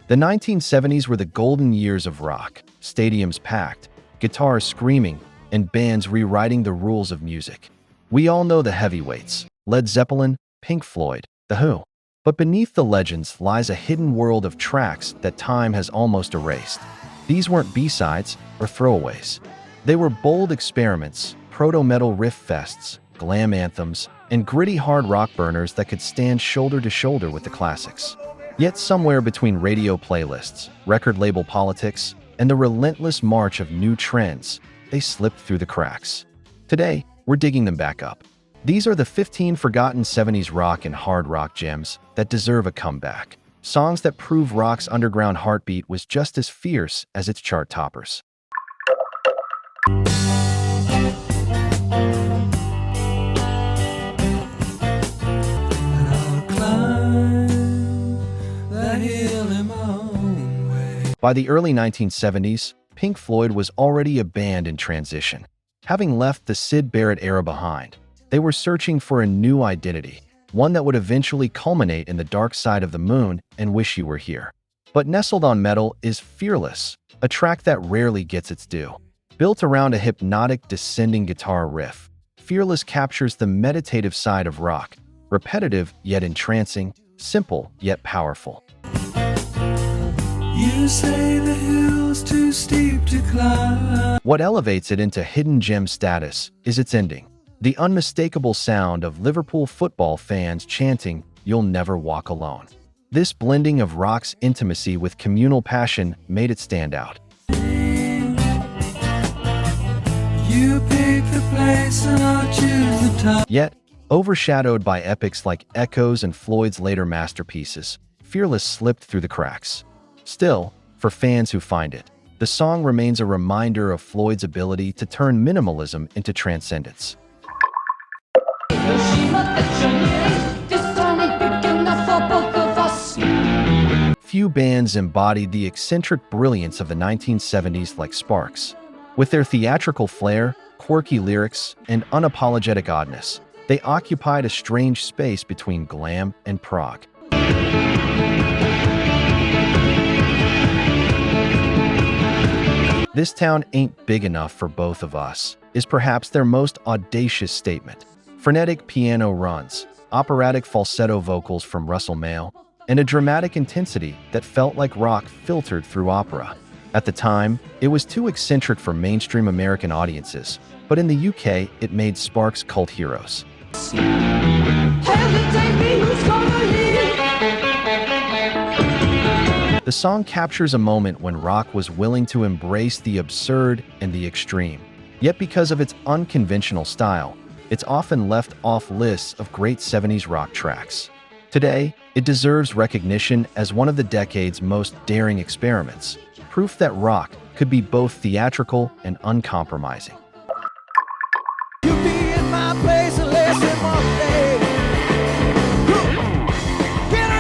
The 1970s were the golden years of rock, stadiums packed, guitars screaming, and bands rewriting the rules of music. We all know the heavyweights: Led Zeppelin, Pink Floyd, The Who. But beneath the legends lies a hidden world of tracks that time has almost erased. These weren't B-sides or throwaways. They were bold experiments, proto-metal riff fests, glam anthems, and gritty hard rock burners that could stand shoulder to shoulder with the classics. Yet somewhere between radio playlists, record label politics, and the relentless march of new trends, they slipped through the cracks. Today, we're digging them back up. These are the 15 forgotten 70s rock and hard rock gems that deserve a comeback. Songs that prove rock's underground heartbeat was just as fierce as its chart toppers. By the early 1970s, Pink Floyd was already a band in transition. Having left the Syd Barrett era behind, they were searching for a new identity, one that would eventually culminate in The Dark Side of the Moon and Wish You Were Here. But nestled on metal is Fearless, a track that rarely gets its due. Built around a hypnotic descending guitar riff, Fearless captures the meditative side of rock, repetitive yet entrancing, simple yet powerful. You say the hill's too steep to climb. What elevates it into hidden gem status is its ending. The unmistakable sound of Liverpool football fans chanting, "You'll never walk alone." This blending of rock's intimacy with communal passion made it stand out. You pick the place and I'll choose the time. Yet, overshadowed by epics like Echoes and Floyd's later masterpieces, Fearless slipped through the cracks. Still, for fans who find it, the song remains a reminder of Floyd's ability to turn minimalism into transcendence. Few bands embodied the eccentric brilliance of the 1970s like Sparks. With their theatrical flair, quirky lyrics, and unapologetic oddness, they occupied a strange space between glam and prog. "This town ain't big enough for both of us" is perhaps their most audacious statement. Frenetic piano runs, operatic falsetto vocals from Russell Mael, and a dramatic intensity that felt like rock filtered through opera. At the time, it was too eccentric for mainstream American audiences, but in the UK, it made Sparks cult heroes. The song captures a moment when rock was willing to embrace the absurd and the extreme. Yet because of its unconventional style, it's often left off lists of great 70s rock tracks. Today, it deserves recognition as one of the decade's most daring experiments, proof that rock could be both theatrical and uncompromising. You be in my place and listen all day.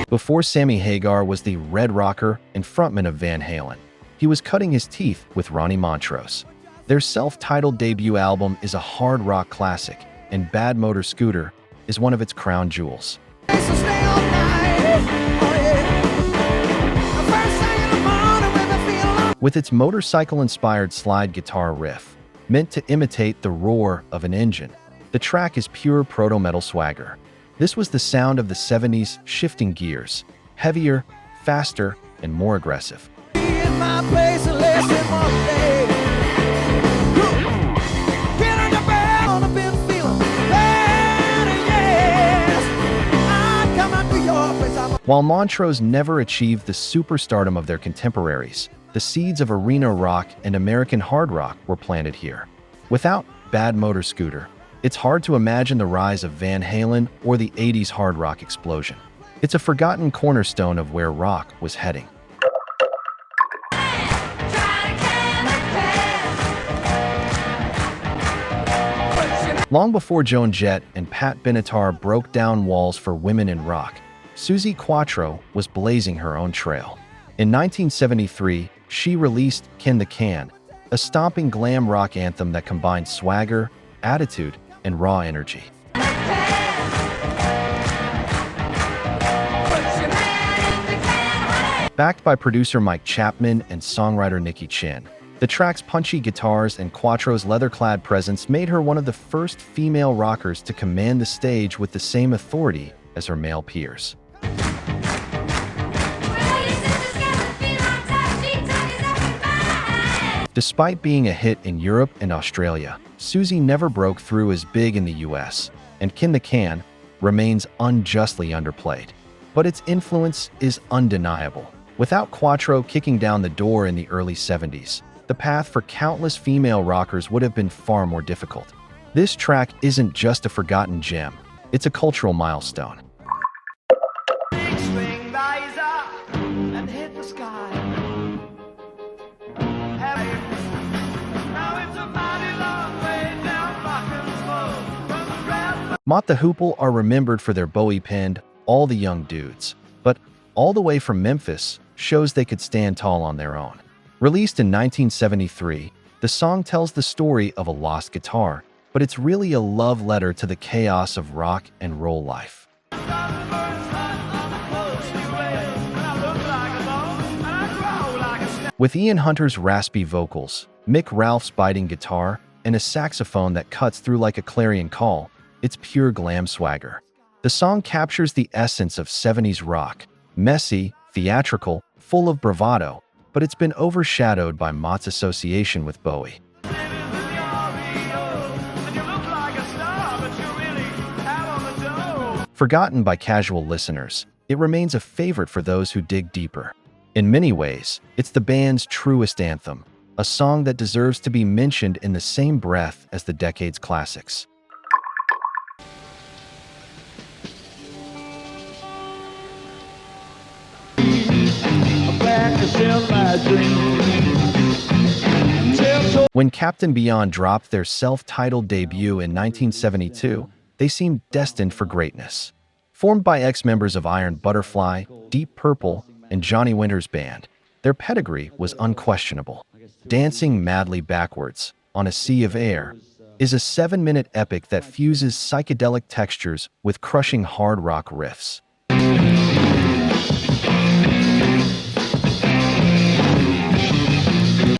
Before Sammy Hagar was the Red Rocker and frontman of Van Halen, he was cutting his teeth with Ronnie Montrose. Their self-titled debut album is a hard rock classic, and Bad Motor Scooter is one of its crown jewels. With its motorcycle-inspired slide guitar riff, meant to imitate the roar of an engine, the track is pure proto-metal swagger. This was the sound of the 70s shifting gears, heavier, faster, and more aggressive. While Montrose never achieved the superstardom of their contemporaries, the seeds of arena rock and American hard rock were planted here. Without Bad Motor Scooter, it's hard to imagine the rise of Van Halen or the 80s hard rock explosion. It's a forgotten cornerstone of where rock was heading. Long before Joan Jett and Pat Benatar broke down walls for women in rock, Suzi Quatro was blazing her own trail. In 1973, she released Ken the Can, a stomping glam rock anthem that combined swagger, attitude, and raw energy. Backed by producer Mike Chapman and songwriter Nicky Chin, the track's punchy guitars and Quattro's leather-clad presence made her one of the first female rockers to command the stage with the same authority as her male peers. Despite being a hit in Europe and Australia, Susie never broke through as big in the US, and Kin the Can remains unjustly underplayed. But its influence is undeniable. Without Quattro kicking down the door in the early 70s, the path for countless female rockers would have been far more difficult. This track isn't just a forgotten gem, it's a cultural milestone. Mott the Hoople are remembered for their Bowie-penned All the Young Dudes, but All the Way from Memphis shows they could stand tall on their own. Released in 1973, the song tells the story of a lost guitar, but it's really a love letter to the chaos of rock and roll life. With Ian Hunter's raspy vocals, Mick Ralph's biting guitar, and a saxophone that cuts through like a clarion call, it's pure glam swagger. The song captures the essence of 70s rock, messy, theatrical, full of bravado, but it's been overshadowed by Mott's association with Bowie. Forgotten by casual listeners, it remains a favorite for those who dig deeper. In many ways, it's the band's truest anthem, a song that deserves to be mentioned in the same breath as the decade's classics. When Captain Beyond dropped their self-titled debut in 1972, they seemed destined for greatness. Formed by ex-members of Iron Butterfly, Deep Purple, and Johnny Winter's band, their pedigree was unquestionable. Dancing Madly Backwards on a Sea of Air is a 7-minute epic that fuses psychedelic textures with crushing hard rock riffs.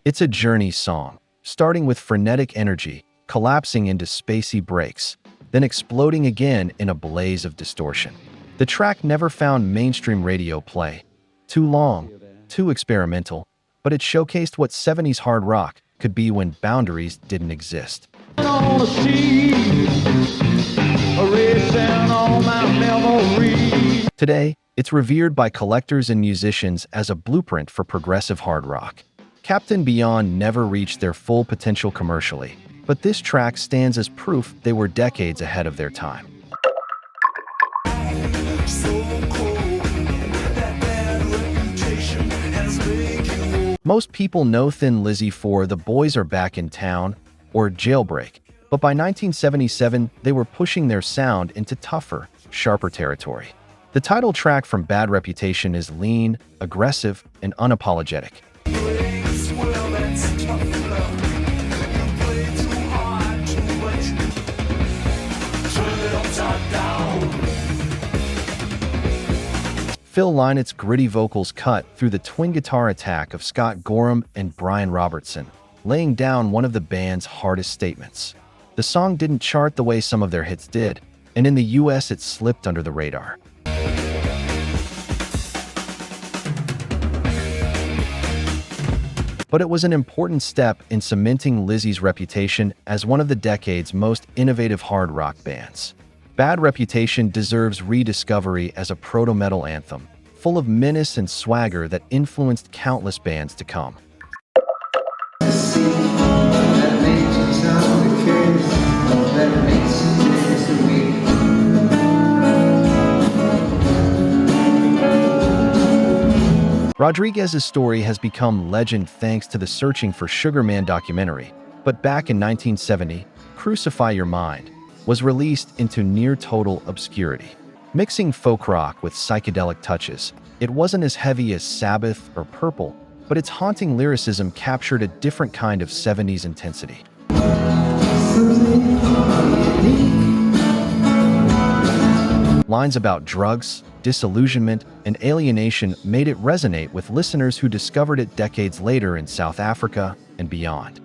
It's a journey song, starting with frenetic energy, collapsing into spacey breaks, then exploding again in a blaze of distortion. The track never found mainstream radio play. Too long, too experimental, but it showcased what 70s hard rock could be when boundaries didn't exist. Today, it's revered by collectors and musicians as a blueprint for progressive hard rock. Captain Beyond never reached their full potential commercially, but this track stands as proof they were decades ahead of their time. Most people know Thin Lizzy for The Boys Are Back in Town or Jailbreak, but by 1977, they were pushing their sound into tougher, sharper territory. The title track from Bad Reputation is lean, aggressive, and unapologetic. Phil Lynot's gritty vocals cut through the twin guitar attack of Scott Gorham and Brian Robertson, laying down one of the band's hardest statements. The song didn't chart the way some of their hits did, and in the US it slipped under the radar. But it was an important step in cementing Lizzy's reputation as one of the decade's most innovative hard rock bands. Bad Reputation deserves rediscovery as a proto-metal anthem, full of menace and swagger that influenced countless bands to come. Rodriguez's story has become legend thanks to the Searching for Sugar Man documentary, but back in 1970, Crucify Your Mind was released into near-total obscurity. Mixing folk rock with psychedelic touches, it wasn't as heavy as Sabbath or Purple, but its haunting lyricism captured a different kind of 70s intensity. Lines about drugs, disillusionment, and alienation made it resonate with listeners who discovered it decades later in South Africa and beyond.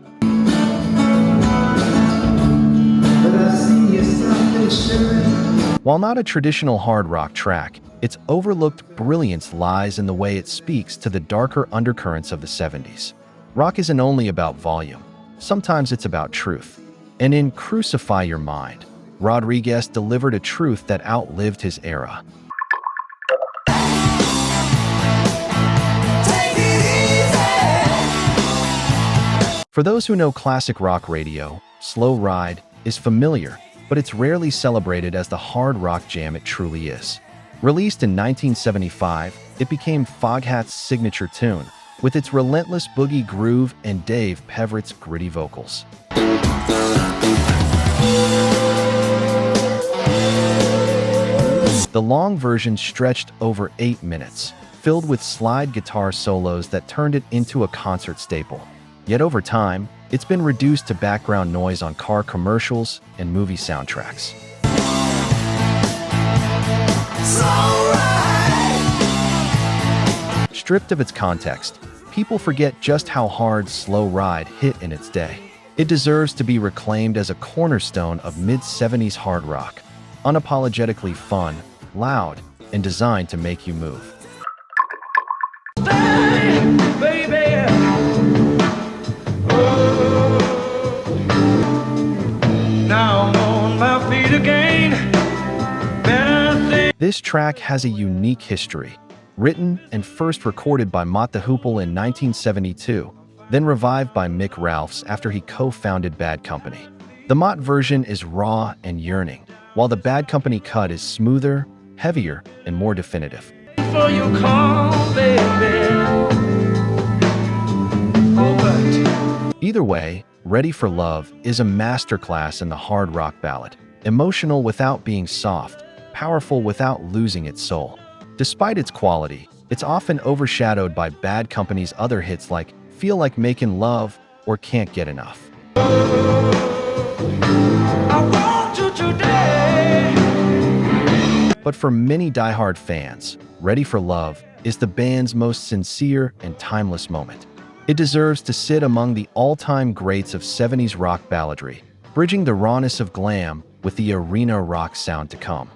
While not a traditional hard rock track, its overlooked brilliance lies in the way it speaks to the darker undercurrents of the 70s. Rock isn't only about volume. Sometimes it's about truth. And in Crucify Your Mind, Rodriguez delivered a truth that outlived his era. For those who know classic rock radio, Slow Ride is familiar, but it's rarely celebrated as the hard rock jam it truly is. Released in 1975, it became Foghat's signature tune, with its relentless boogie groove and Dave Peverett's gritty vocals. The long version stretched over 8 minutes, filled with slide guitar solos that turned it into a concert staple. Yet over time, it's been reduced to background noise on car commercials and movie soundtracks. Stripped of its context, people forget just how hard Slow Ride hit in its day. It deserves to be reclaimed as a cornerstone of mid-70s hard rock, unapologetically fun, loud, and designed to make you move. This track has a unique history. Written and first recorded by Mott the Hoople in 1972, then revived by Mick Ralphs after he co-founded Bad Company. The Mott version is raw and yearning, while the Bad Company cut is smoother, heavier, and more definitive. Either way, Ready for Love is a masterclass in the hard rock ballad, emotional without being soft, powerful without losing its soul. Despite its quality, it's often overshadowed by Bad Company's other hits like Feel Like Making Love or Can't Get Enough. But for many diehard fans, Ready for Love is the band's most sincere and timeless moment. It deserves to sit among the all-time greats of 70s rock balladry, bridging the rawness of glam with the arena rock sound to come.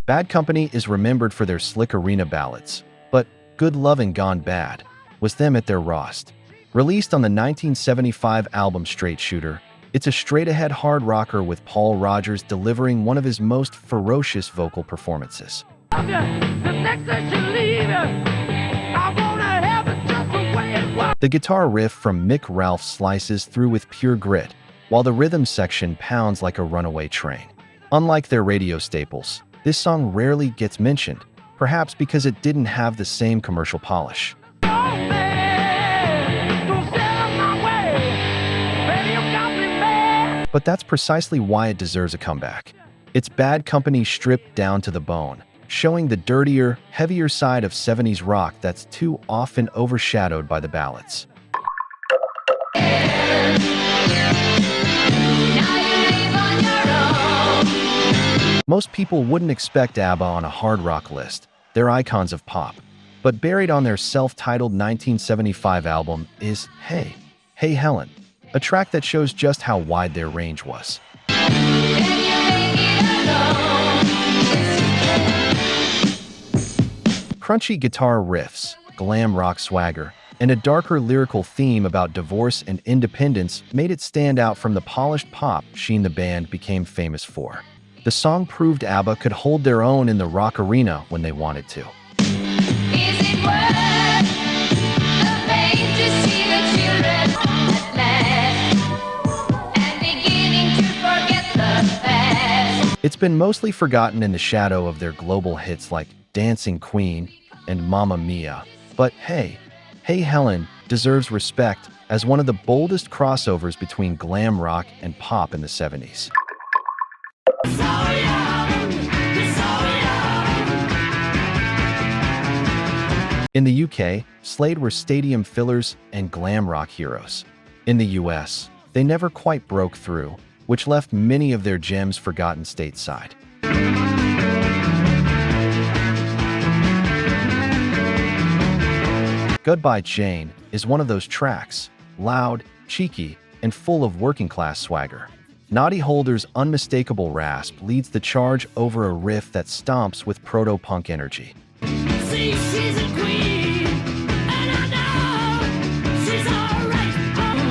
Bad Company is remembered for their slick arena ballads, but Good Lovin' Gone Bad was them at their rawest. Released on the 1975 album Straight Shooter, it's a straight-ahead hard rocker with Paul Rodgers delivering one of his most ferocious vocal performances. The guitar riff from Mick Ralphs slices through with pure grit, while the rhythm section pounds like a runaway train. Unlike their radio staples, this song rarely gets mentioned, perhaps because it didn't have the same commercial polish. But that's precisely why it deserves a comeback. It's Bad Company stripped down to the bone, showing the dirtier, heavier side of 70s rock that's too often overshadowed by the ballads. Most people wouldn't expect ABBA on a hard rock list. They're icons of pop. But buried on their self-titled 1975 album is Hey, Hey Helen, a track that shows just how wide their range was. Crunchy guitar riffs, glam rock swagger, and a darker lyrical theme about divorce and independence made it stand out from the polished pop sheen the band became famous for. The song proved ABBA could hold their own in the rock arena when they wanted to. It's been mostly forgotten in the shadow of their global hits like Dancing Queen and Mamma Mia, but hey, Hey Helen deserves respect as one of the boldest crossovers between glam rock and pop in the 70s. In the UK, Slade were stadium fillers and glam rock heroes. In the US, they never quite broke through, which left many of their gems forgotten stateside. Goodbye Jane is one of those tracks, loud, cheeky, and full of working-class swagger. Noddy Holder's unmistakable rasp leads the charge over a riff that stomps with proto-punk energy. See, she's a queen, and I know she's alright. Oh,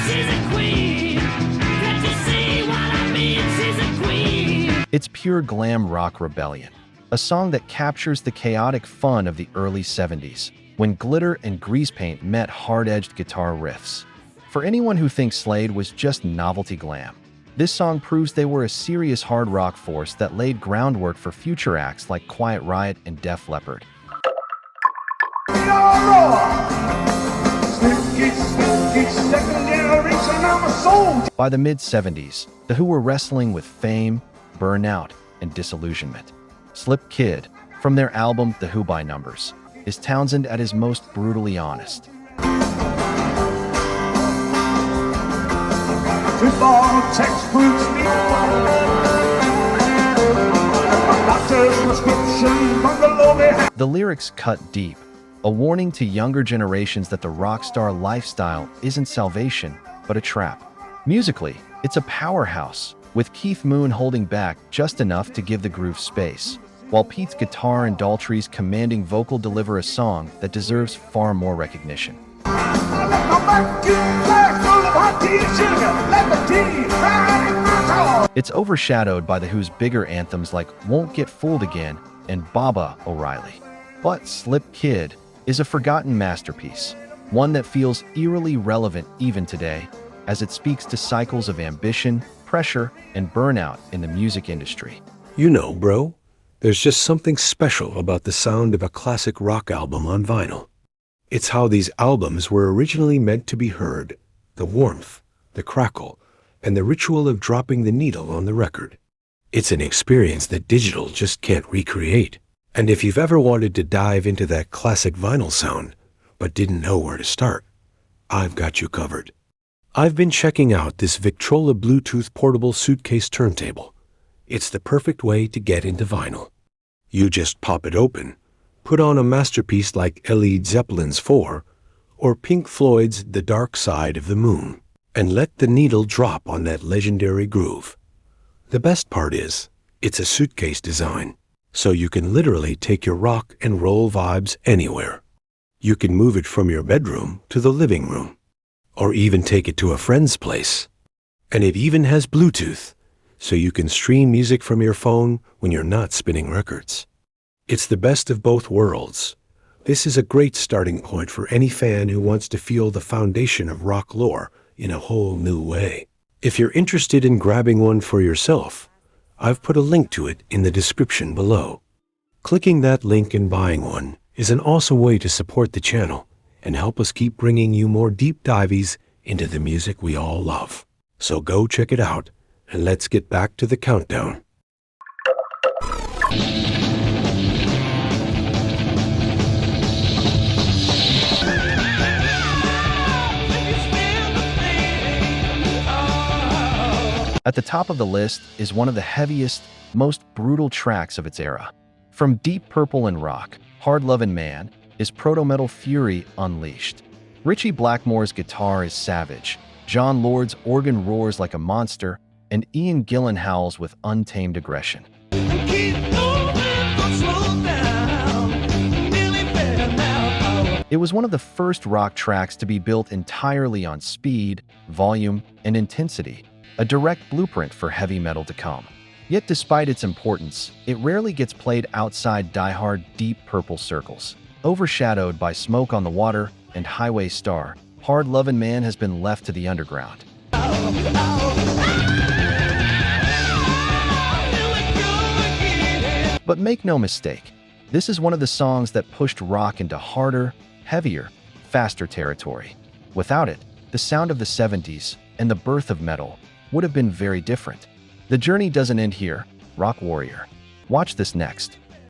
she's a queen. Can't you see what I mean? She's a queen. It's pure glam rock rebellion, a song that captures the chaotic fun of the early 70s, when glitter and grease paint met hard-edged guitar riffs. For anyone who thinks Slade was just novelty glam, this song proves they were a serious hard rock force that laid groundwork for future acts like Quiet Riot and Def Leppard. By the mid-70s, The Who were wrestling with fame, burnout, and disillusionment. Slip Kid, from their album The Who by Numbers, is Townsend at his most brutally honest. The lyrics cut deep, a warning to younger generations that the rock star lifestyle isn't salvation, but a trap. Musically, it's a powerhouse, with Keith Moon holding back just enough to give the groove space, while Pete's guitar and Daltrey's commanding vocal deliver a song that deserves far more recognition. It's overshadowed by The Who's bigger anthems like Won't Get Fooled Again and Baba O'Reilly. But Slip Kid is a forgotten masterpiece, one that feels eerily relevant even today, as it speaks to cycles of ambition, pressure, and burnout in the music industry. You know, bro, there's just something special about the sound of a classic rock album on vinyl. It's how these albums were originally meant to be heard, the warmth, the crackle, and the ritual of dropping the needle on the record. It's an experience that digital just can't recreate. And if you've ever wanted to dive into that classic vinyl sound, but didn't know where to start, I've got you covered. I've been checking out this Victrola Bluetooth portable suitcase turntable. It's the perfect way to get into vinyl. You just pop it open, put on a masterpiece like Led Zeppelin's 4 or Pink Floyd's The Dark Side of the Moon, and let the needle drop on that legendary groove. The best part is, it's a suitcase design, so you can literally take your rock and roll vibes anywhere. You can move it from your bedroom to the living room, or even take it to a friend's place. And it even has Bluetooth, so you can stream music from your phone when you're not spinning records. It's the best of both worlds. This is a great starting point for any fan who wants to feel the foundation of rock lore in a whole new way. If you're interested in grabbing one for yourself, I've put a link to it in the description below. Clicking that link and buying one is an awesome way to support the channel and help us keep bringing you more deep dives into the music we all love. So go check it out, and let's get back to the countdown. At the top of the list is one of the heaviest, most brutal tracks of its era. From Deep Purple and rock, Hard Lovin' Man is proto-metal fury unleashed. Ritchie Blackmore's guitar is savage, John Lord's organ roars like a monster, and Ian Gillan howls with untamed aggression. It was one of the first rock tracks to be built entirely on speed, volume, and intensity, a direct blueprint for heavy metal to come. Yet despite its importance, it rarely gets played outside die-hard Deep Purple circles. Overshadowed by Smoke on the Water and Highway Star, Hard Lovin' Man has been left to the underground. But make no mistake, this is one of the songs that pushed rock into harder, heavier, faster territory. Without it, the sound of the 70s and the birth of metal would have been very different. The journey doesn't end here, Rock Warrior. Watch this next.